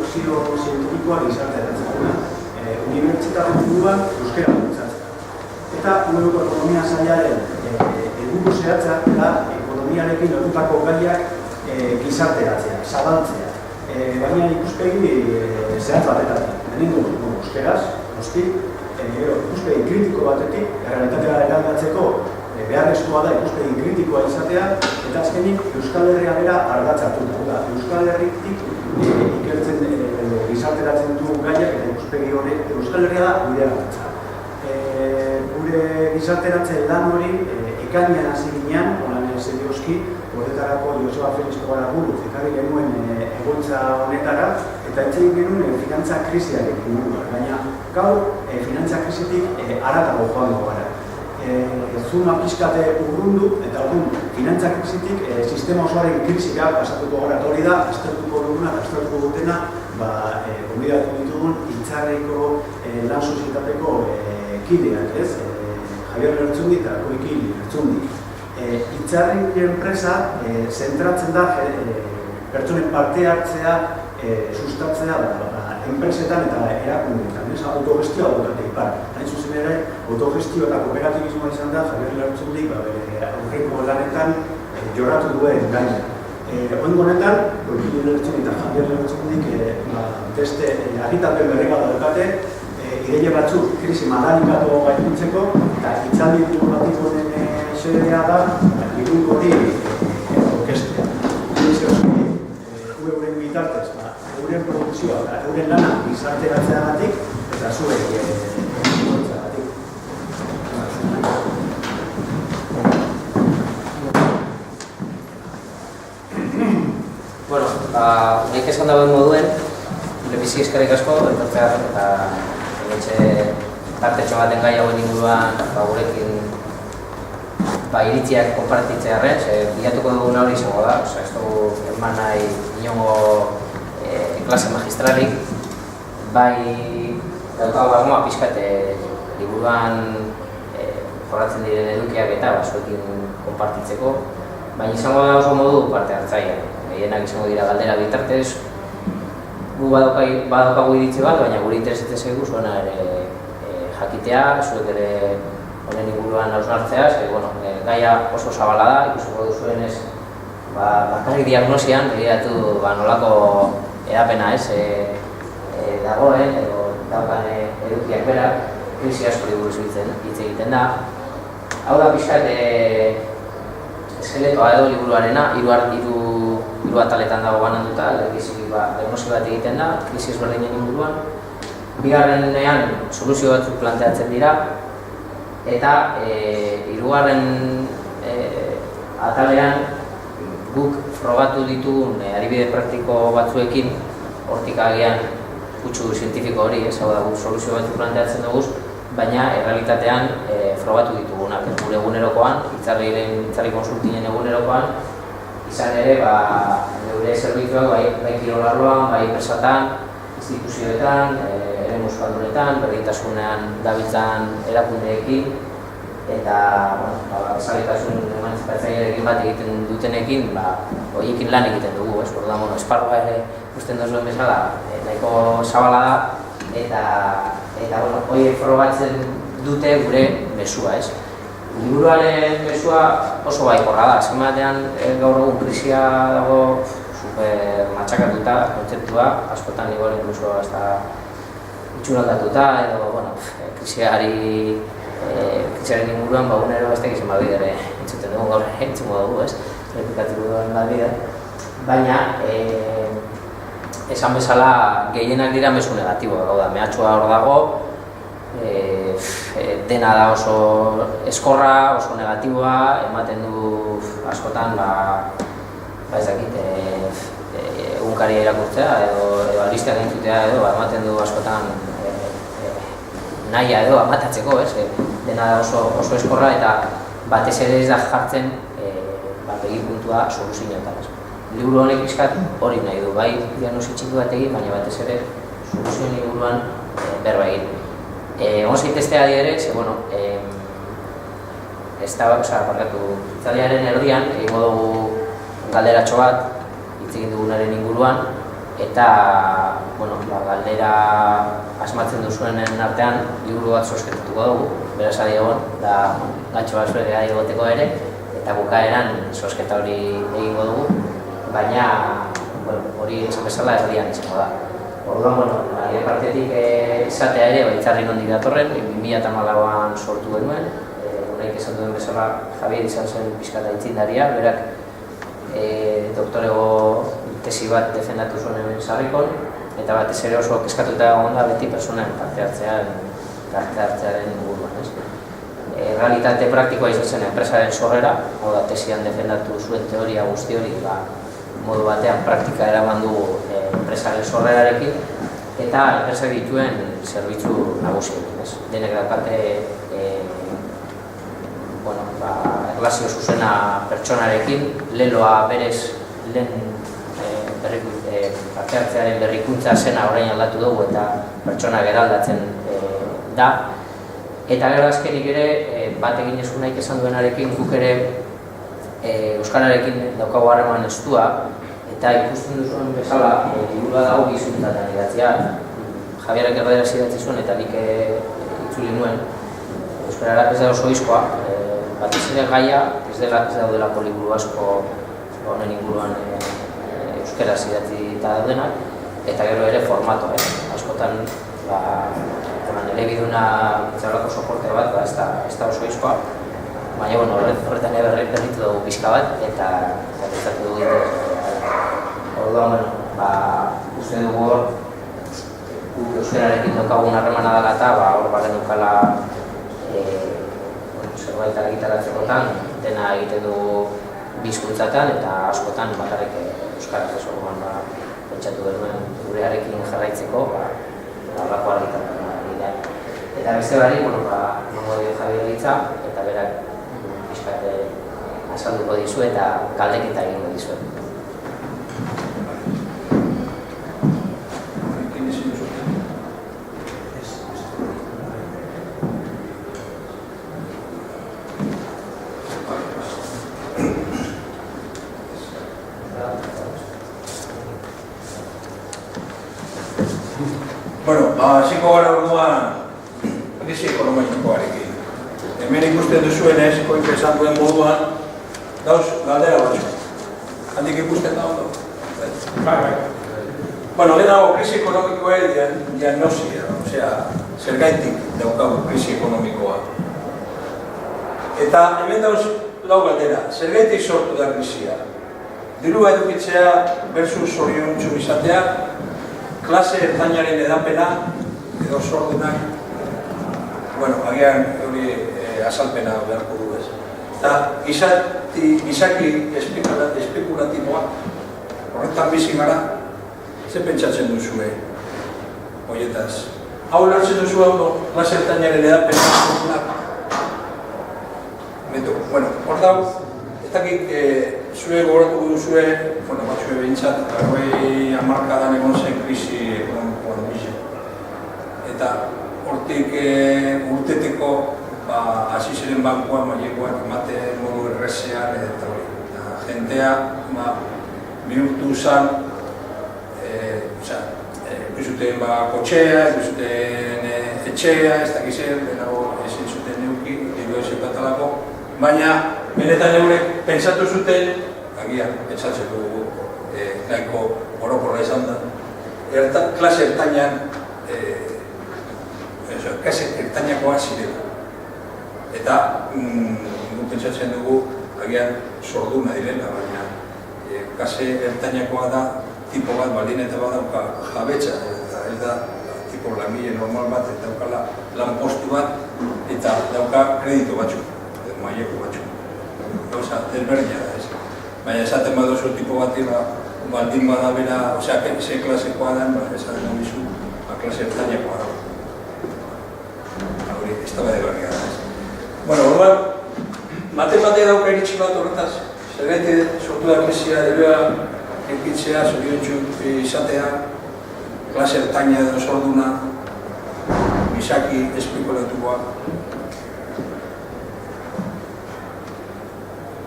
produkzio zientifikoa gizarteratzen. Unibertsitate munduan euskara bultzatzea. Eta Uneko Ekonomia Sailaren helburu zehatza da ekonomiarekin lotutako gaiak gizarteratzea, zabaltzea. Baina ikuspegi zehatz batetatik. Lehenengo euskeraz, noski, ikuspegi kritiko batetik, errealitatea eraldatzeko beharrezkoa da ikuspegi kritikoa izatea, eta azkenik Euskal Herria bera ardatz hartuta. Euskal Herritik ikertzen gizarteratzen du gaiak eta ikuspegi honek Euskal Herria da gure ardatza. Gure gizarteratzen lan hori ekainean hasi ginean, holan serioski, horretarako Joseba Felix Tobaraburu ekarri genuen egoitza honetara, eta etxein genuen finantza krisiarekin inguruan, baina gaur finantza krisitik haratago joango gara. Zuma pixkate urrundu, eta orduan finantza krisitik sistema osoaren krisika pasatuko gara, eta hori da, aztertuko duguna, aztertuko dutena, gonbidatu ditugun Itzarriko lan sozietateko kideak, ez? Javier Lertxundi eta Koiki Lertxundi. Itzarri enpresa zentratzen da pertsonen parte hartzea sustatzea enpresetan eta erakundeetan, autogestioa dutate ipar. Hain zuzen ere, autogestio eta kooperatibismoa izan da, Javier Lertxundi aurreko lanetan jorratu duen gaina. Oingo honetan, Koiki Lertxundi eta Javier Lertxundik beste agitapen berrega daukate, ideia batzuk krisi madanikatu gaituntzeko, eta itzaldi diplomatiko honen xedea da, irungo hori orkestea. Euren bitartez, euren produkzioa eta euren lana gizarteratzeagatik eta zuek gortzeagatik. Bueno, nik esan dagoen moduen, bizi eskerrik asko, eta tartetxo baten gai hauen inguruan gurekin iritziak konpartitzearen, bilatuko duguna hori izango da, ez dugu eman nahi inongo klase magistralik, bai daukago agoma pixkat liburuan jorratzen diren edukiak eta zuekin konpartitzeko, baina izango da oso modu parte hartzaia, gehienak izango dira galdera bitartez, gu badaukagu iritzi bat, baina gure interesetzen zaigu zuena ere jakitea, zuek ere honen inguruan hausnartzea, gaia oso zabala da, ikusiko duzuenez bakarrik diagnosian, begiratu nolako edapena dagoen, edo daukan edukiak berak, krisi askori buruz hitz egiten da. Hau da pixkat eskeletoa edo liburuarena, hiru ataletan dago bananduta, diagnosi bat egiten da, krisi ezberdinen inguruan. Bigarrenean soluzio batzuk planteatzen dira, eta hirugarren atalean guk frogatu ditugun adibide praktiko batzuekin hortik agian kutsu zientifiko hori, hau da guk soluzio batzuk planteatzen dugu, baina errealitatean frogatu ditugunak gure egunerokoan, Itzarri konsultinen egunerokoan, izan ere gure zerbitzuak bai kirolarloan, bai enpresatan, instituzioetan, eremu euskaldunetan, berdintasunean dabiltzan erakundeekin, eta esalitasun emantzipatzailearekin bat egiten dutenekin, horiekin lan egiten dugu, orduan esparrua ere ikusten duzuen bezala nahiko zabala da, eta horiek frogatzen dute gure mesua, Liburuaren mesua oso baikorra da, azken batean gaur egun krisia dago super matxakatuta, kontzeptua, askotan igual incluso hasta itxuraldatuta, edo krisiaren inguruan unero ez tekizen badbide ere entzuten dugu, gaur entzungo dugu, repikatzeko duen badbide, baina esan bezala gehienak dira mezu negatiboa, gau da, mehatxua hor dago, dena da oso eskorra, oso negatiboa, ematen du askotan ez dakit, egunkaria irakurtzea edo albisteak entzutea edo ematen du askotan nahia edo amatatzeko, dena da oso eskorra eta batez ere ez da jartzen begipuntua soluzioetan. Liburu honek pixkat hori nahi du, bai diagnosi txiki bat egin, baina batez ere soluzioen inguruan berba egin. Egon zaiteztea ere, itzaliaren erdian, egingo dugu galderatxo bat, hitz egin dugunaren inguruan, eta galdera asmatzen duzuenen artean liburu bat zozketatuko dugu, beraz adi egon, da gantxo bat zuek adi egoteko ere, eta bukaeran zozketa hori egingo dugu, baina hori esan bezala erdian izango da. Orduan, alde partetik izatea ere, baitzarri nondik datorren, 2014an sortu genuen, honaik esan duen bezala Javier izan zen pixkata itzindaria, berak doktorego tesi bat defendatu zuen hemen Sarrikon, eta batez ere oso kezkatuta egon da beti pertsonen parte hartzearen inguruan. Realitate praktikoa izan zen enpresaren sorrera, hau da tesian defendatu zuen teoria guzti hori modu batean praktika eraman dugu enpresaren sorrerarekin, eta enpresak dituen zerbitzu nagusiekin. Denek dakate erlazio zuzena pertsonarekin, leloa berez lehen parte hartzearen berrikuntza zena orain aldatu dugu eta pertsona geraldatzen da. Eta gero azkenik ere, bat egin ez nahi esan duenarekin guk ere euskararekin daukagu harreman estua, eta ikusten duzuen bezala liburua dago gizuntzatan idatzia. Javierak erdaderaz idatzi zuen eta nik itzuli nuen. Euskarara ez da oso izkoa, batez ere gaia ez daudelako liburu asko honen inguruan euskaraz idatzi eta daudenak, eta gero ere formato, askotan elebiduna itzaurako soporte bat, ez da oso izkoa, baina horretan berritu dugu pixka bat, eta pentsatu dugu orduan, uste dugu hor, euskararekin daukagun harremana dela eta hor baren dukala zerbait argitaratzekotan, dena egiten dugu bizkuntzatan eta askotan bakarrik euskaraz ez orduan pentsatu genuen gurearekin jarraitzeko horrako argitaratzen. Eta beste bari, nongo dio Javier hitza, eta berak pixkat azalduko dizu eta galdeketa egingo dizu. Hasiko gara orduan krisi ekonomikoarekin. Hemen ikusten duzuenez, koik esan duen moduan, dauz galdera batzuk. Handik ikusten da ondo? Lehenago, krisi ekonomikoa diagnosia, zergaitik daukagu krisi ekonomikoa. Eta hemen dauz lau galdera, zergaitik sortu da krisia. Dirua edukitzea versus zoriontsu izatea, klase ertainaren edapena, edo sordenak, agian hori azalpena beharko du ez. Eta gizaki espekulatiboa, horretan bizi gara, ze pentsatzen duzue horietaz. Hau lertzen duzu hau klase ertainaren edapena sordenak. Hor dago, ez dakik zue gogoratuko duzue, batzue behintzat, hamarkadan egon zen krisi ekonomikoan bizi. Eta hortik urteteko hasi ziren bankuak, mailekoak ematen modu errezean eta hori. Jentea bihurtu zen, ikusten kotxea, ikusten etxea, ez dakizen, denago ezin zuten neuki, diru ez ekatalako, baina benetan eurek pentsatu zuten, agian, pentsatzen dugu nahiko orokorra izan da, klase ertainan klase ertainakoa zirela. Eta pentsatzen dugu agian sorduna direla, baina klase ertainakoa da tipo bat baldin eta badauka jabetza, eta ez da tipo langile normal bat, eta daukala lanpostu bat, eta dauka kreditu batzuk, maileko batzuk. Gauza, desberdina da ez. Baina esaten baduzu tipo bat baldin bada bera, ze klasekoa da, esaten baduzu, klase ertainakoa da. Ez da bade berria da ez. Orduan, matematia dauka iritsi bat horretaz. Zergaiti sortu da krisia, debea ekitzea, zoriontsu izatea, klase ertaina edo sorduna, gizaki espekulatiboa.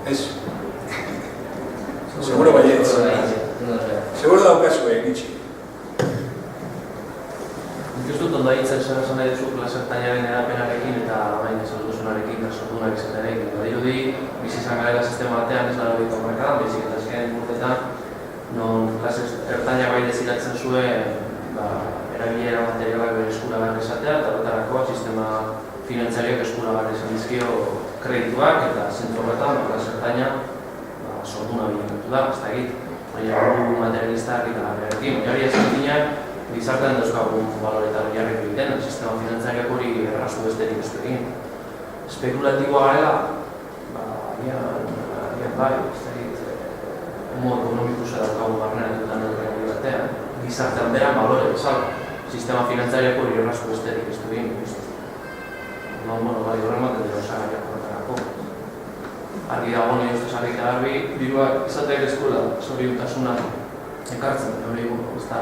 Ez? Seguro baietz. Seguro daukazue iritsi. Nik ez dut ondo hitzen zer esan nahi duzu klase ertainaren edapenarekin eta orain esan duzunarekin eta sortunak izatearekin. Badirudi, bizi izan garela sistema batean ez laurogeita hamarkadan, baizik eta azken urteetan, non klase ertaina bai desiratzen zuen erabilera materialak bere eskuragarri izatea eta horretarako sistema finantzarioak eskuragarri izan dizkio kredituak eta zentzu horretan klase ertaina sortuna bilakatu da, ez da egit. Baina hori materialistak eta garriarekin. Hori ezkertinak gizartean dauzkagun baloretan jarrik egiten, sistema finantzariak hori errazu besterik ez egin. Spekulatiboa garela, agian bai, ez da egit, modu ekonomikusa daukagu barneratutan edo batean, gizartean bera balore bezala. Sistema finantzariak hori errazu besterik ez egin. Bai, horren baten dira osagariak horretarako. Argi dago nahi ustez argi eta garbi, diruak izateak eskuela zoriontasuna ekartzen, hori ez da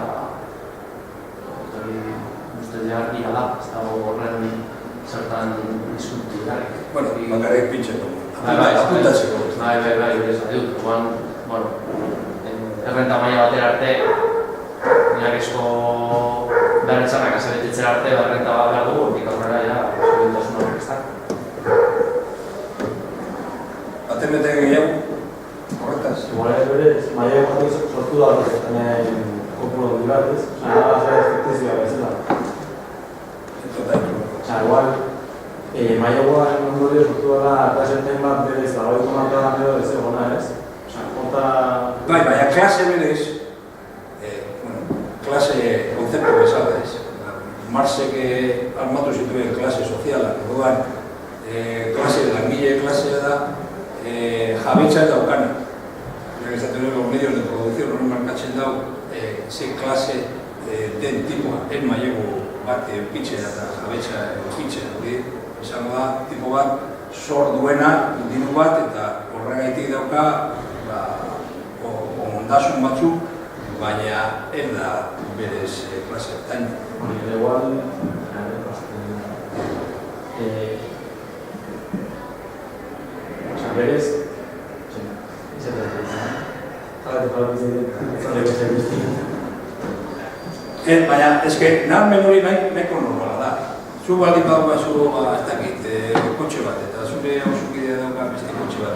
ustez jarria da, ez da horren zertan diskurtu garrik. Bueno, bakarrik pintxeko, apuntatzeko. Bai, hori ez da dut, errenta maila batera arte, inarrizko behar etxarrak azabetetzera arte, errenta bat behar dugu, hortik aurrera zoriontasuna horrek ez da. Atemete gehiago, horretaz? Igual ez berez, maia batek sortu da horretan kopuro handi bat, ez? Nada zera efektizioa bezala. Igual, maia ondorio sortu da klaseetan bat berez, lagoiko markadan edo ez egona, ez? Bai, baina klase berez, klase konzeptu bezala, ez? Marxek armatu zituen klase soziala, egoan, klase langile klasea da, jabetza eta aukana. Los medios de producción non markatzen dau ze klase den tipua, en mailegu bat pitxera eta jabetza pitxera, hori izango da, tipo bat zor duena, diru bat eta horregaitik dauka ondasun batzuk, baina ez da berez klase ertaina. Igual, berez, baina, eske, nahmen hori nahiko normala da. Zu baldin badukazu, ez dakit, kotxe bat, eta zure ausukidea dauka beste kotxe bat,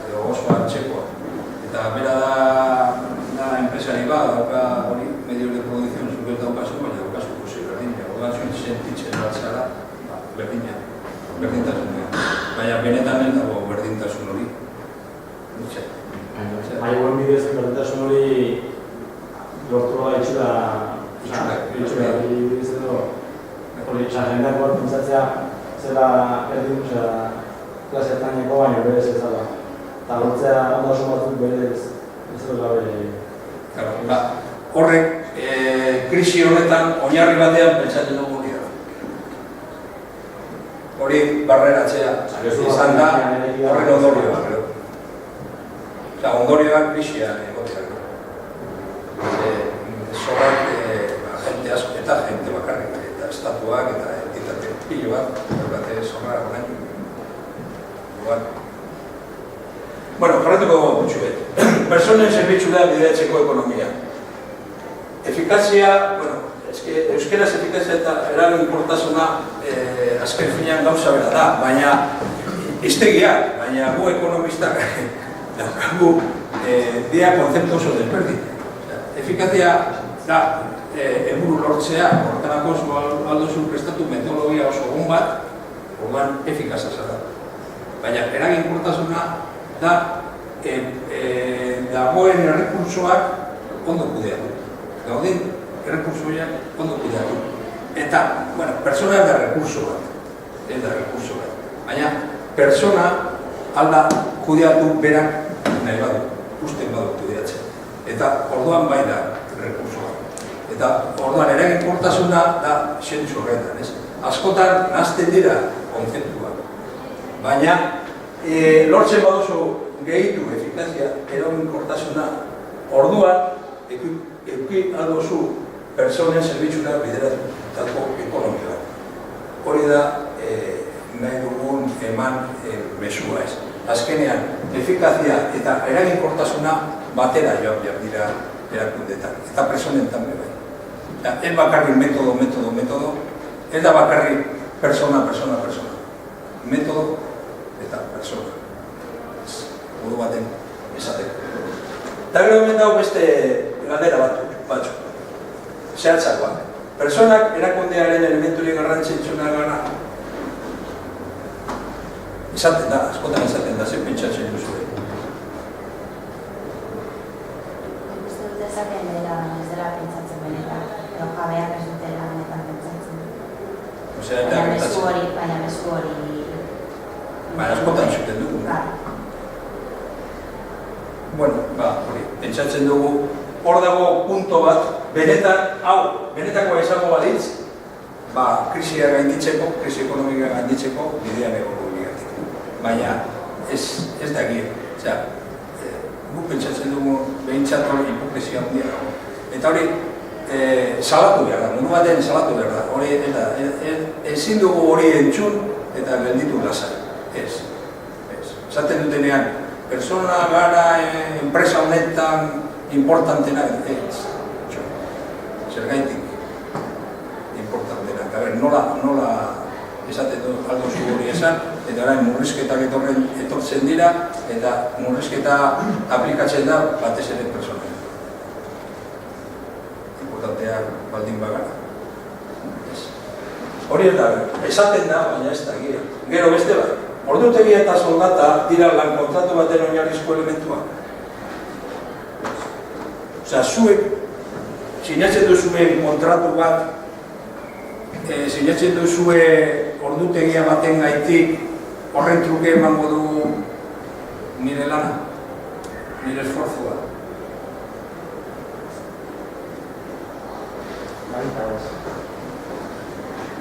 edo oso hartzekoa. Eta bera da enpresari bat, dauka hori, medio de producción zure daukazu, baina daukazu kose berdina. Oda zuen sentitzen bat zara, berdina, berdintasunean. Baina benetan ez dago berdintasun hori. Maiguen bidez berdintasun hori lortu da itxura bidez edo hori jendeak hor pentsatzea zela berdin, klase ertaineko baina berez ez dela. Eta lortzea ondasun batzuk berez ez dela bere. Horrek, krisi horretan oinarri batean pentsatzen dugu hori da. Hori barreratzea izan da horren ondorioa. Ondorioak krisian egoteak. Zorrak jente asko eta jente bakarrik, eta estatuak eta entitate pilo bat, bate zorra orain. Bueno, jarretuko gutxuet. Personen zerbitzura bideratzeko ekonomia. Efikazia, bueno, euskeraz efikazia eta eraginkortasuna azken finean gauza bera da, baina iztegiak, baina gu ekonomistak daukagu dia konzeptu oso desberdin. Efikazia da helburu lortzea, horretarako aldozu prestatu metodologia oso egun bat, orduan efikazia zara. Baina eraginkortasuna da dagoen errekursoak ondo kudeatu. Gauden errekursoak ondo kudeatu. Eta, bueno, persona ez da rekurso bat. Baina, persona alda kudeatu berak nahi badu, usten badu kudeatzen. Eta orduan bai da rekursoa. Eta orduan eraginkortasuna da zentzu horretan, ez? Askotan nazten dira konzeptuak. Baina, lortzen baduzu gehitu efikazia eraginkortasuna, orduan eduki aldozu personen zerbitzura bideratutako ekonomia. Hori da nahi dugun eman mesua ez. Azkenean, efikazia eta eraginkortasuna batera joan behar dira erakundetan, eta personen tanbe bai. Ez bakarrik metodo, ez da bakarrik persona. Metodo eta persona. Modu baten esateko. Eta gero hemen dago beste galdera batzu. Zehatzakoak. Personak erakundearen elementurik garrantzitsuna gara. Esaten da, askotan esaten da, zer pentsatzen duzu. Uste dut ezaten dela, ez dela pentsatzen benetan, edo jabeak ez dutela benetan pentsatzen. Baina mezu hori... Baina askotan zuten dugu. Bueno, hori, pentsatzen dugu, hor dago punto bat, benetakoa izango balitz, krisia gainditzeko, krisi ekonomika gainditzeko, bidean egongo bigatik. Baina ez da gire. Guk pentsatzen dugu behintzat hori hipokresia handia dago. Eta hori, salatu behar da, mundu baten salatu behar da. Hori, ezin dugu hori entzun eta gelditu lasai. Ez. Esaten dutenean, persona gara enpresa honetan importantena ez. Zergaitik importantena. Nola esaten du aldo zu hori esan, eta orain murrizketak etortzen dira, eta murrizketa aplikatzen da batez ere persona. Importantea baldin bagara. Hori eta esaten da, baina ez da gira. Gero beste bat. Ordutegia eta soldata dira lan kontratu baten oinarrizko elementua. Zuek, sinatzen duzuen kontratu bat, sinatzen duzue ordutegia baten gaitik, horren truke emango du nire lana, nire esforzua.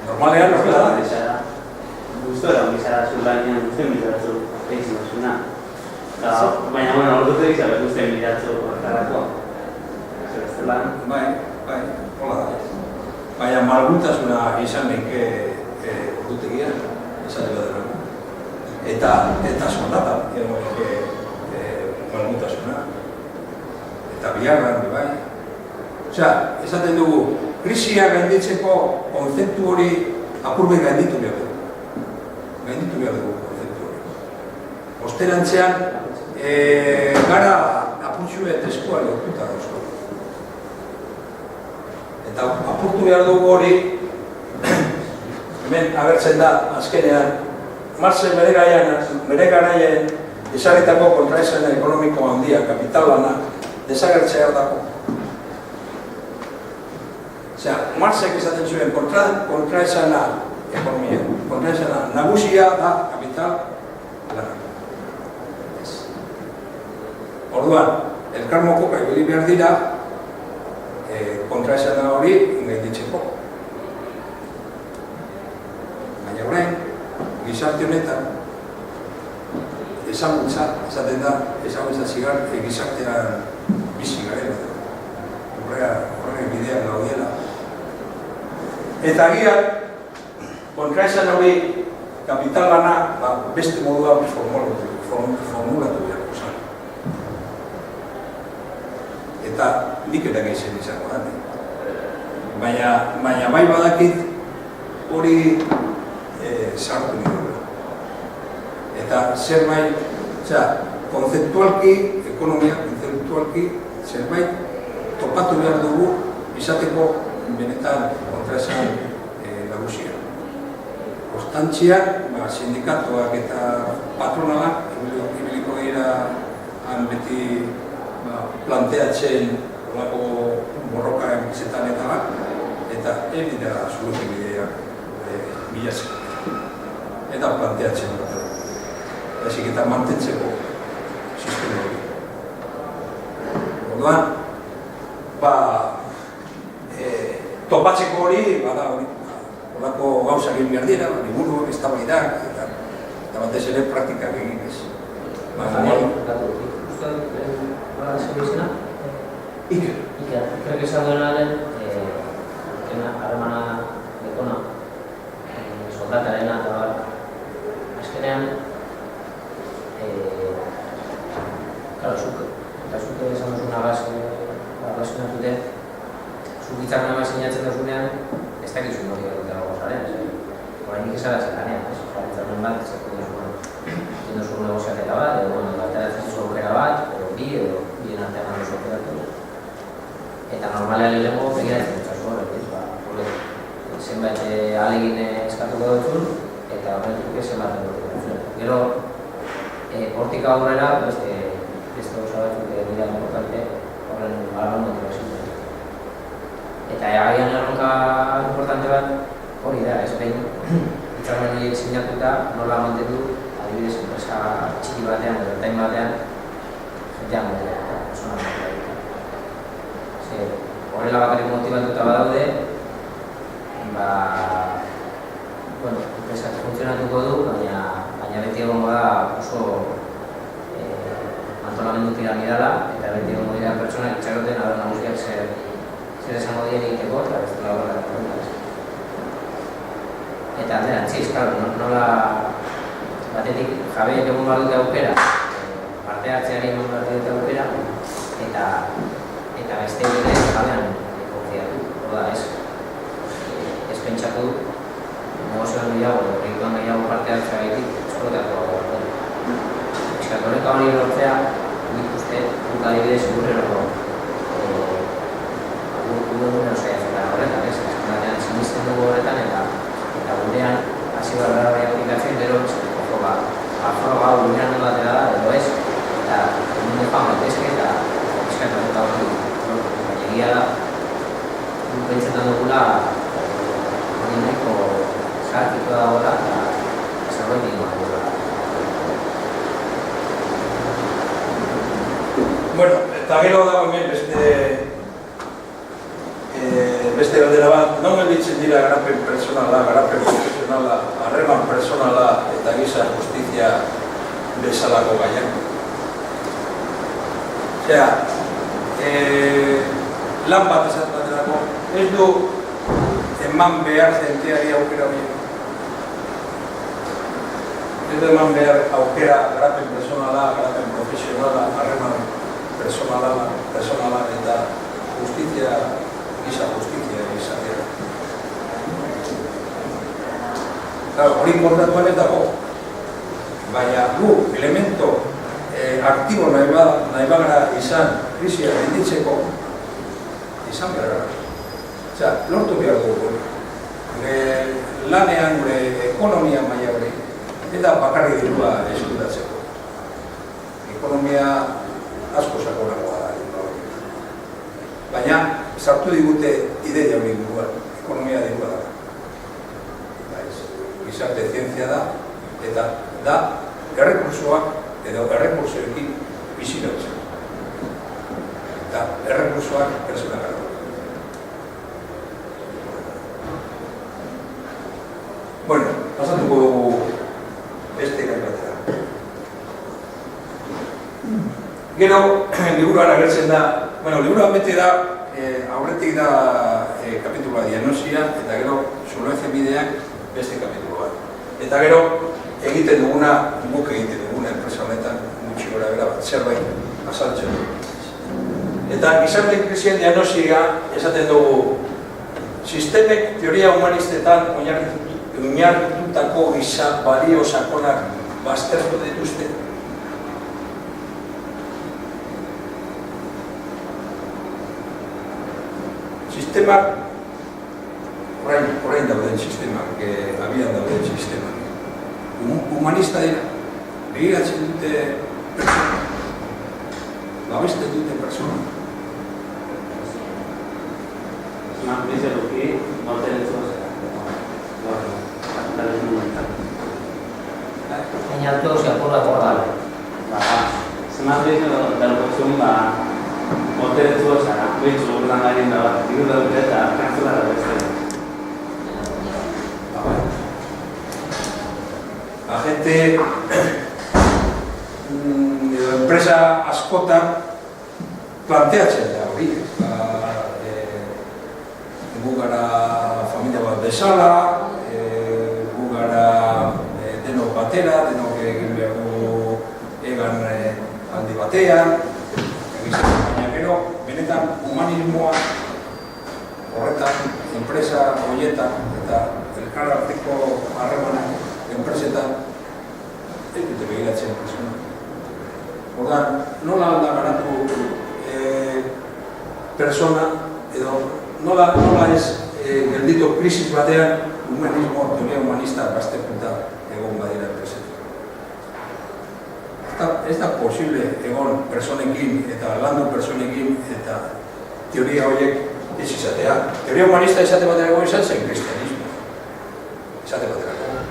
Normalean horrela da. Gustora bizara zu lanean guztien bilatzu egin duzuna. Baina, ordutek izabez guztien bilatzu horretarako. Bai, hola da. Baina malgutasuna izan neke ordutegian, esan dela dela. Eta soldata, malgutasuna. Eta biharran, bai. Esaten dugu, krisia gainditzeko konzeptu hori apurbe gainditu behar dugu. Gainditu behar dugu konzeptu hori. Osterantzean, gara apurtxu eta eskua lortuta dauzko. Eta apurtu behar dugu hori, hemen agertzen da, azkenean, Marxek bere garaian ezarritako kontraesana ekonomiko handia, kapital lana, desagertzea dago. Marxek esaten zuen kontraesana ekonomia, kontraesana nagusia da kapital lana. Orduan, elkarmoko gaibili behar dira, kontraesana hori gainditzeko. Baina orain, gizarte honetan, ezagutza, esaten da, ezagutza zigar, gizartean bizi garela. Horrek bidean gaudela. Eta agian, kontraesan hori kapital lana beste modua formulatu beharko zen. Eta nik ere gehien izango da. Baina bai badakit hori sartu nire. Eta zerbait, konzeptualki, ekonomia konzeptualki, zerbait topatu behar dugu izateko benetan kontraesan nagusia. Konstantziak, sindikatuak eta patronalak ibiliko dira han beti planteatzen olako borroka enpresetan eta bat, eta ez dira soluzio bideak bilatzen. Eta planteatzen bat. Ezik eta mantentzeko sistema hori. Orduan, topatzeko hori, bada hori, horako gauza egin behar dira, liburu, eztabaidak, eta batez ere praktikak egin ez. Iker esan duenaren, harremana dekona, soldatarena eta bar, azkenean, zuk esan duzuna gazionatute, zuk hitzarmen sinatzen duzunean, ez dakizu hori erotera gozaren, oraindik ez ara zekanean, jaretzaren bat, egin duzu negoziaketa bat, edo ateratzen duzu aukera bat, edo bi, edo bien artean duzu aukeratu. Eta normalean lehenengo begiratzen dutzazu horrek, zenbait ahalegin eskatuko dutzun, eta horretik zenbat dutzun. Gero, hortik aurrera, beste gauza batzuk dira importante horren barruan motivazioa. Eta agian erronka importante bat hori da, ez behin hitzarmen horiek sinatuta nola mantendu adibidez enpresa txiki batean edo ertain batean jendean motivatuta, persona motivatuta. Horrela bakarrik motivatuta badaude, enpresak funtzionatuko du, baina beti egongo da oso antolamendu piramidala, eta beti egongo dira pertsonak itxaroten abera nagusiak zer esango dien egiteko, eta bestela horrela. Eta alderantziz, nola batetik jabeek egon behar dute aukera, parte hartzeari egon behar dute aukera, eta beste ere jabean konfiatu. Oda, ez pentsatu negozioan gehiago, proiektuan gehiago parte hartzea gaitik, esplotatu hau. Eskatoreka hori lortzea, nik uste, guk adibidez gurrero gure saiatzera horretan, ez? Azkenatean sinisten dugu horretan eta gurean hasi barra hori aplikatzen, gero afroa gurean nola atera da, edo ez, eta mundu joan baitezke eta eskatoreka hori. Egia da, guk pentsetan dugula hori nahiko zaharkiko dagoela eta zerbait egin dugula. Bueno, eta gero dago hemen beste galdera bat, non gelditzen dira garapen personala, garapen profesionala, harreman personala eta giza justizia bezalako gaiak. Osea, lan bat esatu baterako, ez du eman behar jenteari aukera horiek. Ez du eman behar aukera garapen personala, garapen profesionala, harreman personala eta justizia, giza justizia izatea. Claro, hori importantuan ez dago, baina gu elemento aktibo nahi bagara izan krisia gainditzeko izan behar gara. Osea, lortu behar dugu lanean gure ekonomia maila hori eta bakarri dirua eskutatzeko. Ekonomia asko sakonagoa da. Baina, sartu digute ideia hori buruan, ekonomia dirua da. Gizarte zientzia da, eta da errekursoak edo errekursoekin biziratzen. Eta errekursoak persona gara. Bueno, pasatuko dugu beste gaitbatera. Gero, liburuan agertzen da, liburuan bete da, aurretik da kapitulua diagnosia, eta gero, solventzia bideak beste kapitulu bat. Eta gero, egiten duguna, guk egiten duguna enpresa honetan, gutxi gora bera bat, zerbait azaltzen du. Eta gizarte krisien diagnosia esaten dugu, sistemek teoria humanistetan oinarritutako giza balio sakonak baztertu dituzte. Sistemak, orain dauden sistemak, abian dauden sistemak, humanista dira, begiratzen dute persona, babesten dute persona. Dice lo que no tenemos Baina alto apurratu gara. Semak dice del consum hotel itu sana, begitu orang lain dah, itu dah berita, cancel dah berita. Agente enpresa askotan planteatzen da hori. Gu gara familia bat bezala, gu gara denok batera, denok egin behar dugu egan handi batean, baina gero, benetan humanismoa horretan, enpresa horietan eta elkararteko harremanak enpresetan ez dute begiratzen persona. Ordan, nola da garatu persona edo nola ez gelditu krisis batean humanismo, teoria humanista baztertuta egon badira enpresetan. Ez da posible egon personekin eta landu personekin eta teoria horiek ez izatea. Teoria humanista izate batera egon izan zen kristianismo. Izate batera egon.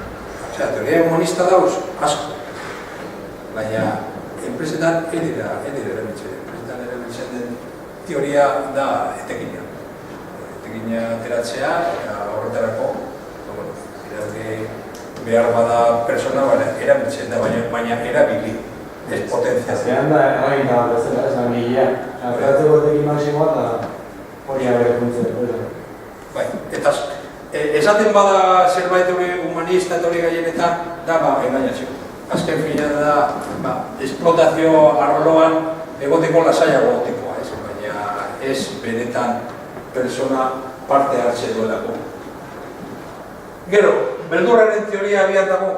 Osea, teoria humanista dauz asko. Baina, enpresetan edira erabiltzen. Enpresetan erabiltzen den teoria da etekina. Etekina ateratzea eta horretarako behar bada persona erabiltzen da, baina erabili. Ez potentzia. Azkenean da eragina bezala, ez da migilea. Erratzeko etekin maksimoa eta hori abere funtzioa. Bai, eta esaten bada zerbait hori humanista eta hori gaienetan, da engainatzeko. Azken fina da, esplotazio arloan egoteko lasaiago tipoa, baina ez benetan persona parte hartze duelako. Gero, beldurraren teoria abian dago.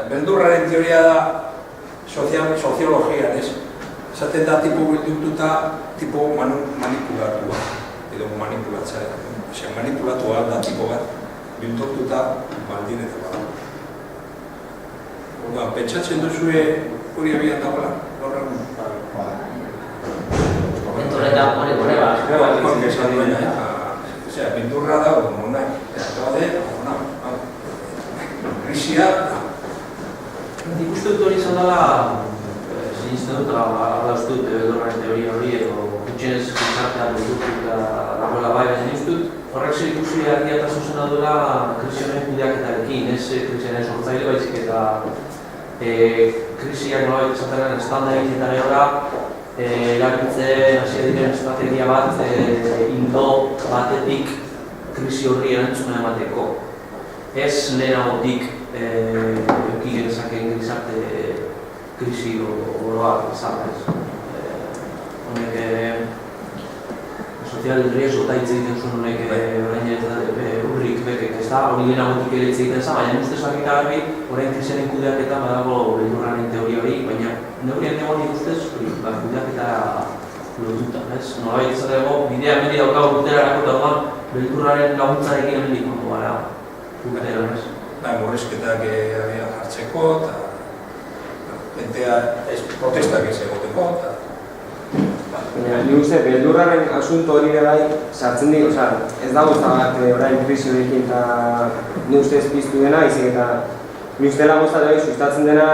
Beldurraren teoria da soziologian, esaten da tipo beldurtuta, tipo manipulatua, edo manipulatzea. Manipulatua da tipo bat, beldurtuta baldin eta bada. Pentsatzen duzue hori abian dagoela, gaur egun? Momentu honetan hori bat. Bildurra da, hori nahi. Krisia da. Nik uste dut hori izan dela, sinisten dut, ala uste dut beldurraren teoria hori, edo gutxenez gizartean beldurtuk dagoela bai, baina nik uste dut horrek zer ikusi argia eta zuzena duela krisiaren kudeaketarekin, ez krisiaren sortzaile baizik eta krisiak nolabait esataren estanda egiten gara erabiltzen hasia diren estrategia bat ildo batetik krisi horri erantzuna emateko. Ez lehenagotik euki genezakeen gizarte krisi oroak izan ez. Honek sozial riesgo eta hitz egiten zuen honek urrik bekek ez da, hori lehenagotik ere hitz egiten zan, baina ustez bakita garbi, orain krisiaren kudeaketan badago beldurraren teoria hori, baina neurrian egon ikustez, kudeaketa lotuta, ez? Nolabait izateko, bidea hemendik daukagu urterarako eta orduan beldurraren laguntzarekin hemendik kontu gara urteran, ez? Murrizketak abian hartzeko eta protestak ez egoteko eta Ni uste, beldurraren asunto hori bai sartzen dik, ez dago bat orain krisi horiekin eta ni uste ez piztu dena, izik eta ni uste lagozat hori sustatzen dena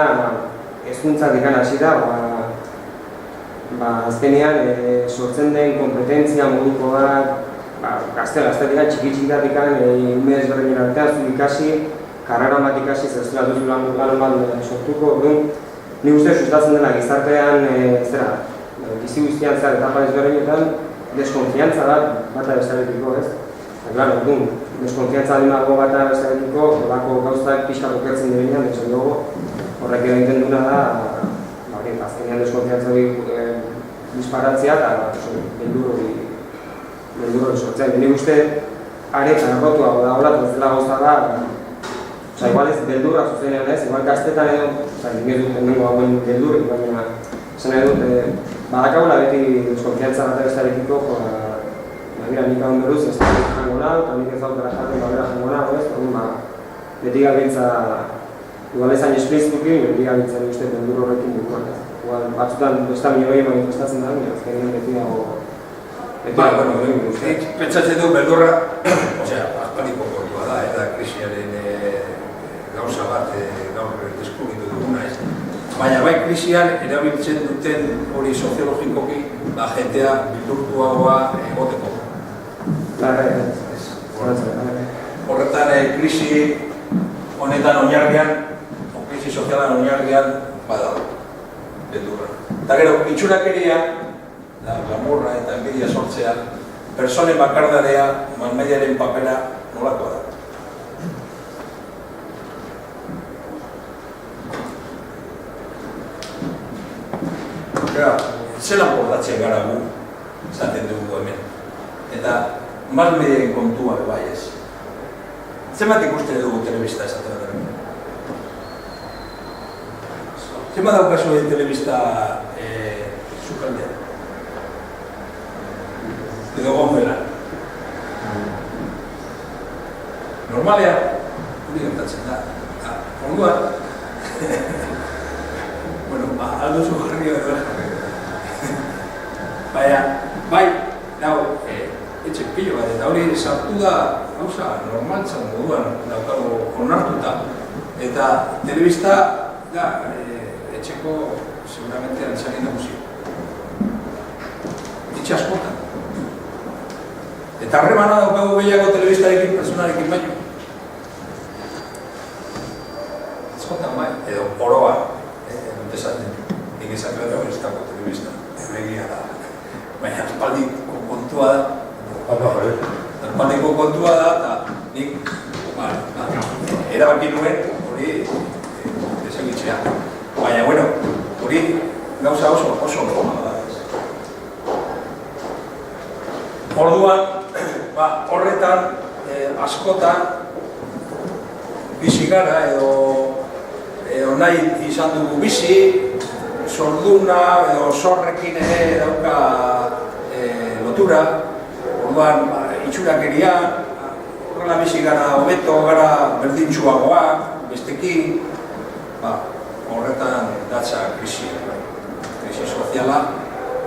hezkuntzatik hasi da, azkenean sortzen den kompetentzia moduko bat, gaztetik txiki-txikitatik ume ezberdinen artean zu ikasi, karrera bat ikasi, zertzela duzu lan bat sortuko, ni uste sustatzen dena gizartean bizi guztian zer etapa ezberdinetan deskonfiantza bata bestarekiko, ez? Claro, deskonfiantza dunago bata bestarekiko, horako gauzak pixka okertzen direnean, ez dugu, horrek egiten duna da, azkenean deskonfiantza hori disparatzea eta beldur hori sortzen. Nik uste aretan errotua da holatu ez dela gauza da, igual ez beldurra zuzenean ez, igual gaztetan edo, nik ez dut nengo hauen beldurrik, baina esan nahi dut, badakagula beti deskonfiantza bat bestarekiko, nik hauen beruz, ez da jango nahi, eta nik ez dautara jaten babera jango nahi, ez? Beti gabiltza, igual ezan espliztukin, beti gabiltza nik uste beldur horrekin buruan. Batzutan besta milioi manifestatzen da, azkenean beti dago... Pentsatzen du beldurra, azpaniko kontua da, eta krisiaren gauza bat gaur deskubritu duguna ez. Baina bai krisian erabiltzen duten hori soziologikoki jentea bildurtuagoa egoteko. Horretan krisi honetan oinarrian, krisi sozialan oinarrian badago beldurra. Eta gero, itxurakeria, glamurra eta enbidia sortzea, personen bakardarea, malmediaren papera nolakoa da. Zelan portatzen gara gu, zaten dugu hemen. Eta mas medien kontua bai ez. Zenbat ikusten dugu telebista esaten dut? Zenbat daukazu telebista sukaldean? Edo gondela. Normalea, hori gertatzen da. Orduan, bueno, aldo zu jarri edo baina, bai, dago, etxe pilo bat, eta hori sartu da, gauza, normaltzan moduan daukago onartuta. Eta telebista, da, etxeko, seguramente, antzari nagusia. Etxe askotan. Eta harremana daukago gehiago telebistarekin, personarekin baino. Askotan bai, edo oroa, dut esaten, nik esaten dut ez dago telebista, egia da. Baina aspaldiko kontua da, eta nik erabaki nuen hori desegitzea. Baina, bueno, hori gauza oso normal da. Orduan, horretan, askotan, bizi gara edo nahi izan dugu bizi, sorduna edo zorrekin ere dauka lotura, orduan itxurakeria, horrela bizi gara hobeto, gara berdintsuagoak, bestekin, horretan datza krisi soziala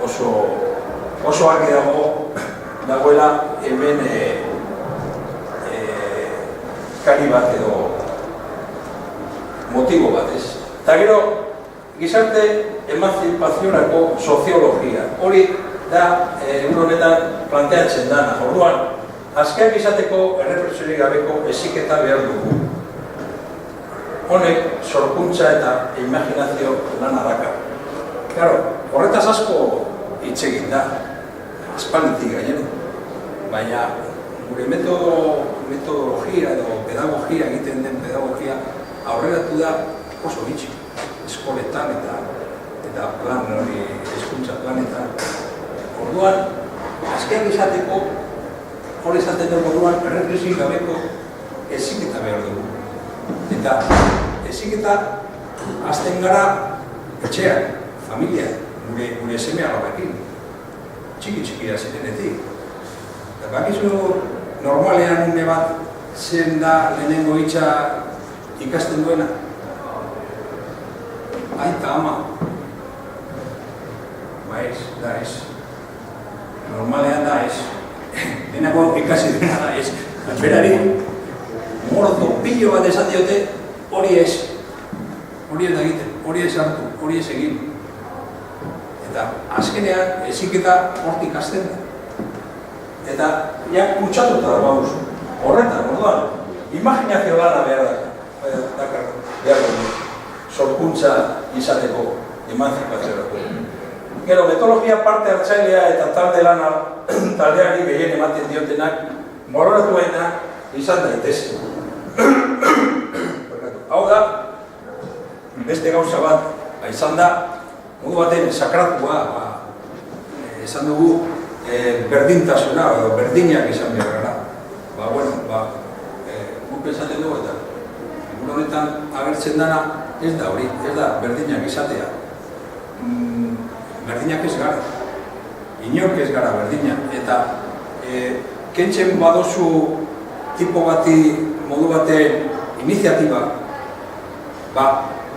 oso argi dagoela hemen kari bat edo motibo bat ez. Eta gero, gizarte emanzipaziorako soziologia. Hori da, honetan planteatzen dana. Orduan, azkeak izateko errepresiorik gabeko heziketa behar dugu. Honek, sorkuntza eta imaginazio lana daka. Claro, horretaz asko hitz egin da, aspalditik gainera. Baina, gure metodologia edo pedagogia egiten den pedagogia aurreratu da oso bitxi. Eskoletan eta plan hori, hezkuntza planetan. Orduan, azkeak izateko, hori izaten den moduan, errepresio gabeko heziketa behar dugu. Eta heziketa hasten gara etxean, familia, gure seme alabekin, txiki zirenetik. Eta bakizu normalean une bat zen da lehenengo hitza ikasten duena. Aita, ama. Ba ez, da ez. Normalean da ez. Lehenago ikasi dena da ez. Berari, mordo, pilo bat esan diote, hori ez. Hori ez da egiten, hori ez hartu, hori ez egin. Eta azkenean heziketa hortik hasten da. Eta ja kutsatuta da bauz. Horretan, orduan, imaginazio lana behar dugu. Sorkuntza izateko, emanzipaziorako. Gero, metodologia parte hartzailea eta taldeari gehien ematen diotenak, mororatuena izan daitezen. Hau da, beste gauza bat, izan da, modu baten sakratua, esan dugu, berdintasuna, berdinak izan behar gara. Guk esaten dugu eta honetan agertzen dana ez da hori, ez da berdinak izatea. Berdinak ez gara, inork ez gara berdinak. Eta kentzen badozu tipo bati, modu baten iniziatiba,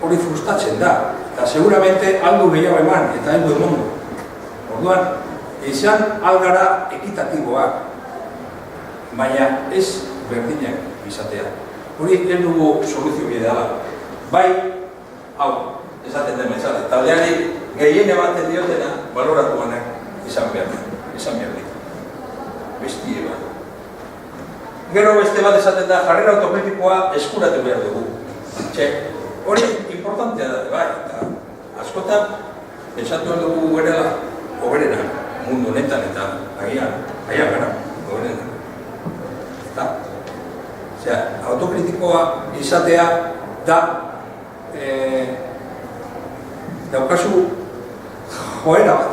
hori frustratzen da. Eta seguramente aldu gehiago eman eta heldu emondu. Orduan, izan algara ekitatiboak, baina ez berdinak izatea. Hori ez dugu soluzio ideala. Bai, hau, esaten den bezala, taldeari gehien ematen diotena, baloratu ganak izan behar ditu. Bestie bat. Gero beste bat esaten da, jarrera autokritikoa eskuratu behar dugu. Hori importantea da, bai, eta askotan, pensatu dugu gerela, oberena, mundu honetan eta agian gara, oberena. Eta, autokritikoa izatea da daukazu joera bat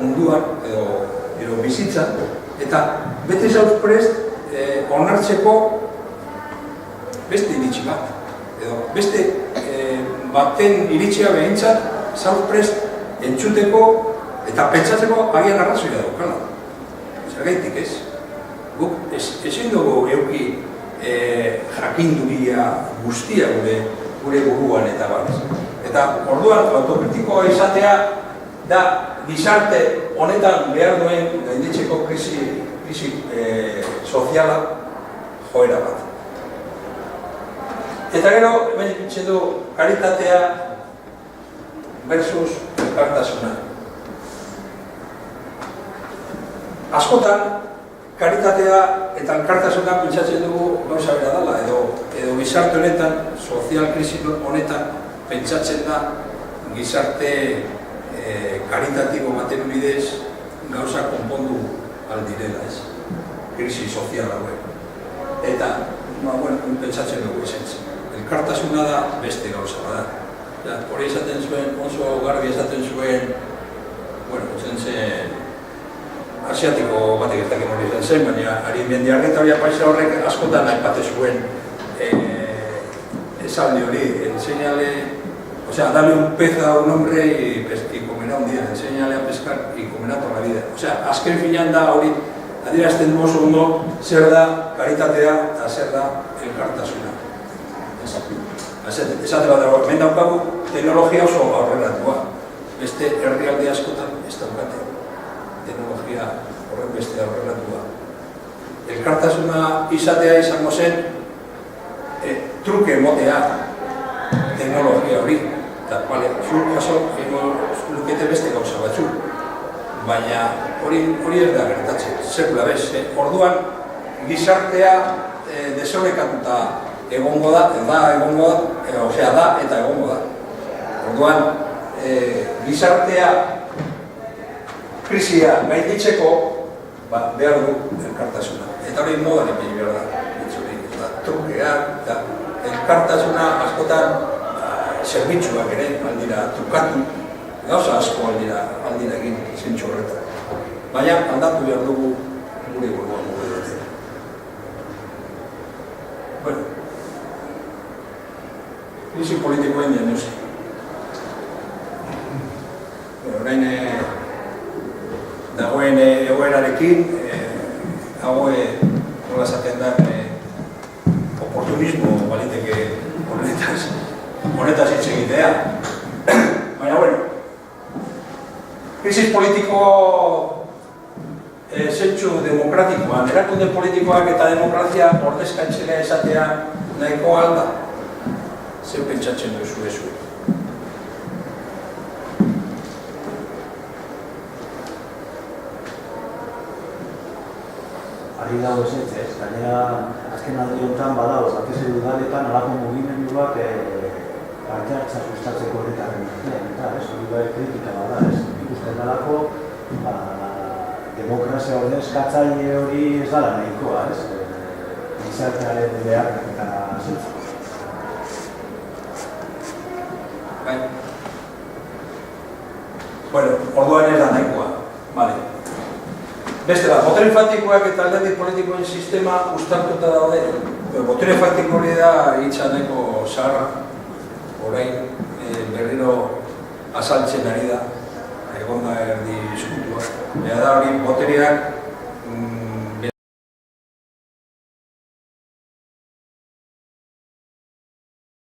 munduan edo bizitzan Eta beti zauz prest onartzeko beste iritsi bat. Edo beste baten iritsia behintzat zauz prest entzuteko eta pentsatzeko agian arrazoia daukala. Zergaitik ez? Guk ezin dugu euki jakinduria guztia gure buruan eta bat. Eta orduan autokritikoa izatea da gizarte honetan behar duen gainditzeko krisi soziala joera bat. Eta gero, hemen ikutzen du karitatea versus elkartasuna. Askotan, karitatea eta elkartasuna pentsatzen dugu gauza bera dela, edo gizarte honetan, sozial krisi honetan, pentsatzen da gizarte karitatibo baten bidez gauza konpondu aldirela, ez? Krisi sozial hauek. Eta, pentsatzen dugu esentzen. Elkartasuna da beste gauza bada. Hori esaten zuen, oso garbi esaten zuen, esaten zen asiatiko batek ez dakit hori zen, baina Arimendiarreta hori apaisa horrek askotan aipate zuen esaldi hori, enseñale, o sea, dale un pez a un hombre y comerá un día, enseñale a pescar y comerá toda la vida. O sea, azken finean da hori, adierazten du oso ondo, zer da karitatea eta zer da elkartasuna. Esate bat dago, hemen daukagu teknologia oso aurreratua. Beste herrialde askotan ez daukate. Teknologia horren beste aurreratua. Elkartasuna izatea izango zen truke motea teknologia hori. Eta, zur jaso, lukete beste gauza batzu. Baina hori ez da gertatzen, sekula bez. Orduan, gizartea desorekatuta egongo da, da eta egongo da. Orduan, gizartea krisia gainditzeko behar du elkartasuna. Eta hori modan epin behar da. Trukeak, elkartasuna askotan zerbitzuak ere aldira trukatu, gauza asko aldira egin zentsu horretan. Baina aldatu behar dugu gure buruan gure dute. Krisi politikoen diagnosi. Orain dagoen egoerarekin, nola esaten da, oportunismo baliteke honetaz hitz egitea. Baina, krisis politiko zentsu demokratikoan, erakunde politikoak eta demokrazia ordezkatzea esatea nahiko alda. Zer pentsatzen duzu ezu? Ari dago ezetz, ez? Gainera, azken aldi honetan badago, batez ere udaletan alako mugimendu bat parte hartza sustatzeko horretaren artean, eta ez? Hori bai kritika bada, ez? Ikusten dalako, demokrazia ordezkatzaile hori ez dala nahikoa, ez? Gizartearen behar eta zentzu. Orduan ez da nahikoa, bale. Beste bat, botere faktikoak eta alderdi politikoen sistema uztartuta daude. Botere faktiko hori da hitza nahiko zaharra, orain berriro azaltzen ari da, egon da erdi eskutua. Eta da hori botereak